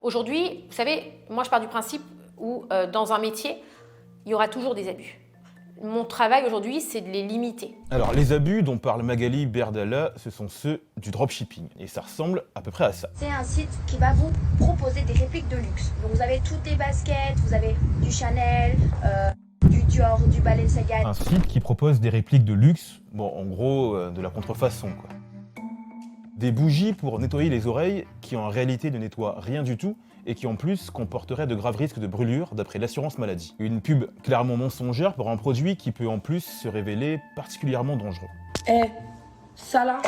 Aujourd'hui, vous savez, moi je pars du principe où dans un métier, il y aura toujours des abus. Mon travail aujourd'hui, c'est de les limiter. Alors, les abus dont parle Magali Berdalla, ce sont ceux du dropshipping. Et ça ressemble à peu près à ça. C'est un site qui va vous proposer des répliques de luxe. Donc vous avez toutes les baskets, vous avez du Chanel, du Dior, du Balenciaga. Un site qui propose des répliques de luxe, bon, en gros, de la contrefaçon, quoi. Des bougies pour nettoyer les oreilles qui en réalité ne nettoient rien du tout et qui en plus comporteraient de graves risques de brûlure d'après l'assurance maladie. Une pub clairement mensongère pour un produit qui peut en plus se révéler particulièrement dangereux. Ça là,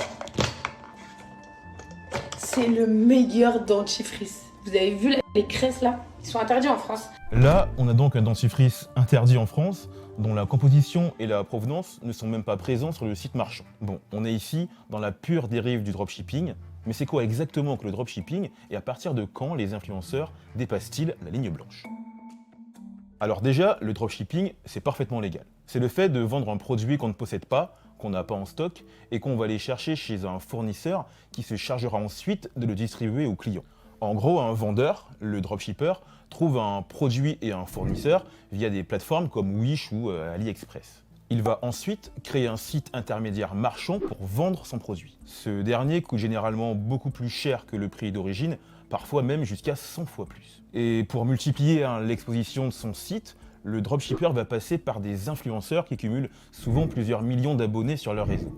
c'est le meilleur dentifrice. Vous avez vu là, les crèches là? Ils sont interdits en France. Là, on a donc un dentifrice interdit en France, dont la composition et la provenance ne sont même pas présents sur le site marchand. Bon, on est ici dans la pure dérive du dropshipping, mais c'est quoi exactement que le dropshipping et à partir de quand les influenceurs dépassent-ils la ligne blanche? Alors déjà, le dropshipping, c'est parfaitement légal. C'est le fait de vendre un produit qu'on ne possède pas, qu'on n'a pas en stock, et qu'on va aller chercher chez un fournisseur qui se chargera ensuite de le distribuer aux clients. En gros, un vendeur, le dropshipper, trouve un produit et un fournisseur via des plateformes comme Wish ou AliExpress. Il va ensuite créer un site intermédiaire marchand pour vendre son produit. Ce dernier coûte généralement beaucoup plus cher que le prix d'origine, parfois même jusqu'à 100 fois plus. Et pour multiplier l'exposition de son site, le dropshipper va passer par des influenceurs qui cumulent souvent plusieurs millions d'abonnés sur leur réseau.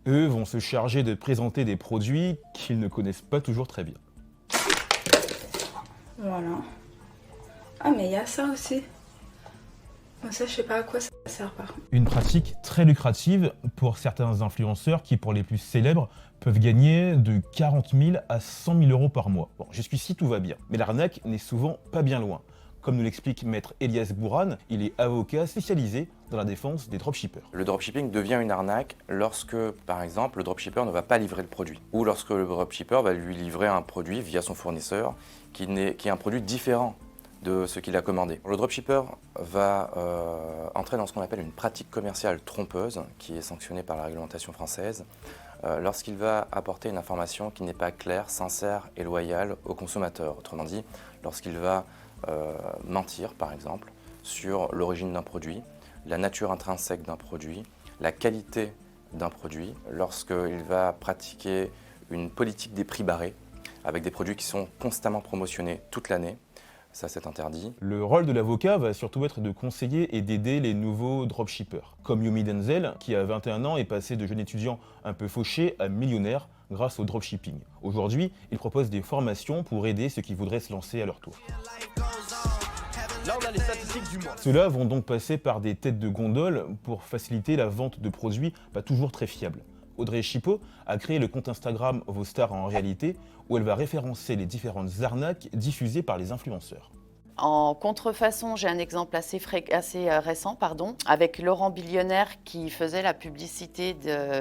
Eux vont se charger de présenter des produits qu'ils ne connaissent pas toujours très bien. Voilà. Ah mais il y a ça aussi. Ça je sais pas à quoi ça sert par contre. Une pratique très lucrative pour certains influenceurs qui, pour les plus célèbres, peuvent gagner de 40 000 à 100 000 euros par mois. Bon, jusqu'ici tout va bien, mais l'arnaque n'est souvent pas bien loin. Comme nous l'explique maître Elias Bourane, il est avocat spécialisé dans la défense des dropshippers. Le dropshipping devient une arnaque lorsque, par exemple, le dropshipper ne va pas livrer le produit. Ou lorsque le dropshipper va lui livrer un produit via son fournisseur qui est un produit différent de ce qu'il a commandé. Le dropshipper va entrer dans ce qu'on appelle une pratique commerciale trompeuse, qui est sanctionnée par la réglementation française, lorsqu'il va apporter une information qui n'est pas claire, sincère et loyale au consommateur. Autrement dit, lorsqu'il va mentir, par exemple, sur l'origine d'un produit, la nature intrinsèque d'un produit, la qualité d'un produit, lorsqu'il va pratiquer une politique des prix barrés, avec des produits qui sont constamment promotionnés toute l'année. Ça, c'est interdit. Le rôle de l'avocat va surtout être de conseiller et d'aider les nouveaux dropshippers. Comme Yomi Denzel, qui à 21 ans est passé de jeune étudiant un peu fauché à millionnaire grâce au dropshipping. Aujourd'hui, il propose des formations pour aider ceux qui voudraient se lancer à leur tour. Là, on a les statistiques du mois. Ceux-là vont donc passer par des têtes de gondole pour faciliter la vente de produits pas toujours très fiables. Audrey Chipot a créé le compte Instagram Vos Stars en réalité, où elle va référencer les différentes arnaques diffusées par les influenceurs. En contrefaçon, j'ai un exemple assez récent, avec Laurent Billionnaire qui faisait la publicité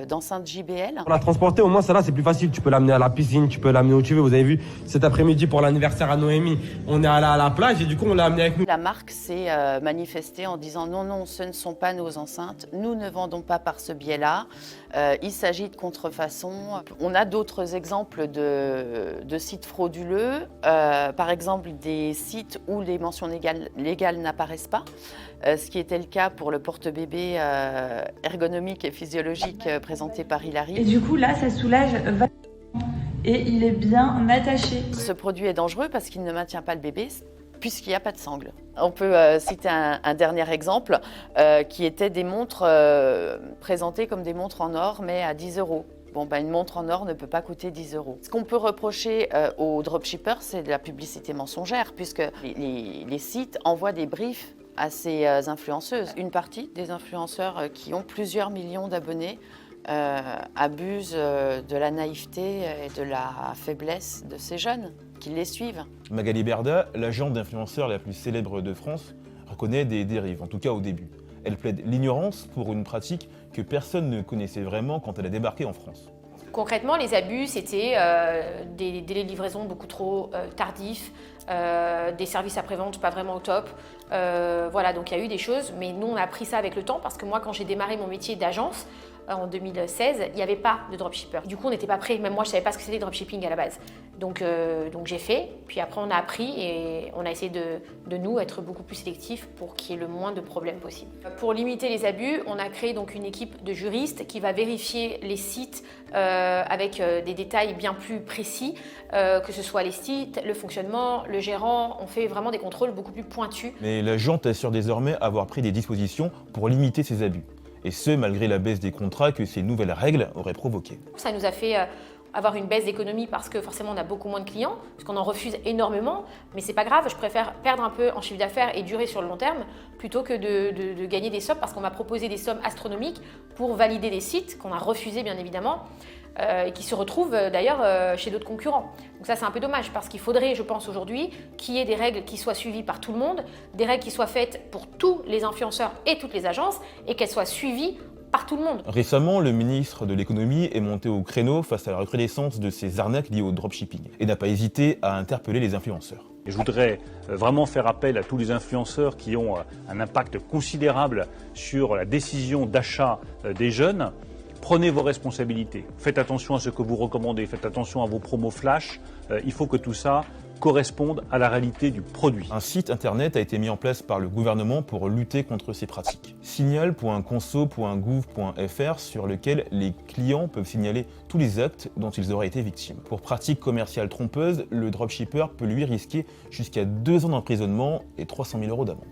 d'enceintes JBL. Pour la transporter, au moins, ça là, c'est plus facile. Tu peux l'amener à la piscine, tu peux l'amener où tu veux. Vous avez vu, cet après-midi, pour l'anniversaire à Noémie, on est allé à la plage et du coup, on l'a amené avec nous. La marque s'est manifestée en disant non, non, ce ne sont pas nos enceintes. Nous ne vendons pas par ce biais-là. Il s'agit de contrefaçon. On a d'autres exemples de sites frauduleux. Par exemple, des sites où les mentions légales n'apparaissent pas, ce qui était le cas pour le porte-bébé ergonomique et physiologique présenté par Hilary. Et du coup, là, ça soulage vachement et il est bien attaché. Ce produit est dangereux parce qu'il ne maintient pas le bébé, puisqu'il n'y a pas de sangle. On peut citer un dernier exemple qui était des montres présentées comme des montres en or, mais à 10 €. Une montre en or ne peut pas coûter 10 €. Ce qu'on peut reprocher aux dropshippers, c'est de la publicité mensongère, puisque les sites envoient des briefs à ces influenceuses. Une partie des influenceurs qui ont plusieurs millions d'abonnés abusent de la naïveté et de la faiblesse de ces jeunes qui les suivent. Magali Berda, l'agente d'influenceurs la plus célèbre de France, reconnaît des dérives, en tout cas au début. Elle plaide l'ignorance pour une pratique que personne ne connaissait vraiment quand elle a débarqué en France. Concrètement, les abus, c'était des délais de livraison beaucoup trop tardifs, des services après-vente pas vraiment au top. Voilà, donc il y a eu des choses, mais nous on a appris ça avec le temps parce que moi quand j'ai démarré mon métier d'agence, en 2016, il n'y avait pas de dropshipper. Du coup, on n'était pas prêts. Même moi, je ne savais pas ce que c'était le dropshipping à la base. Donc j'ai fait. Puis après, on a appris et on a essayé de nous être beaucoup plus sélectifs pour qu'il y ait le moins de problèmes possible. Pour limiter les abus, on a créé donc une équipe de juristes qui va vérifier les sites avec des détails bien plus précis, que ce soit les sites, le fonctionnement, le gérant. On fait vraiment des contrôles beaucoup plus pointus. Mais la junte assure désormais avoir pris des dispositions pour limiter ces abus. Et ce, malgré la baisse des contrats que ces nouvelles règles auraient provoquées. Ça nous a fait avoir une baisse d'économie parce que forcément on a beaucoup moins de clients, parce qu'on en refuse énormément, mais c'est pas grave, je préfère perdre un peu en chiffre d'affaires et durer sur le long terme plutôt que de gagner des sommes, parce qu'on m'a proposé des sommes astronomiques pour valider des sites qu'on a refusés bien évidemment, et qui se retrouvent d'ailleurs chez d'autres concurrents. Donc ça c'est un peu dommage, parce qu'il faudrait, je pense aujourd'hui, qu'il y ait des règles qui soient suivies par tout le monde, des règles qui soient faites pour tous les influenceurs et toutes les agences, et qu'elles soient suivies par tout le monde. Récemment, le ministre de l'économie est monté au créneau face à la recrudescence de ces arnaques liées au dropshipping et n'a pas hésité à interpeller les influenceurs. Et je voudrais vraiment faire appel à tous les influenceurs qui ont un impact considérable sur la décision d'achat des jeunes. Prenez vos responsabilités, faites attention à ce que vous recommandez, faites attention à vos promos flash. Il faut que tout ça corresponde à la réalité du produit. Un site internet a été mis en place par le gouvernement pour lutter contre ces pratiques. Signal.conso.gouv.fr sur lequel les clients peuvent signaler tous les actes dont ils auraient été victimes. Pour pratiques commerciales trompeuses, le dropshipper peut lui risquer jusqu'à 2 ans d'emprisonnement et 300 000 € d'amende.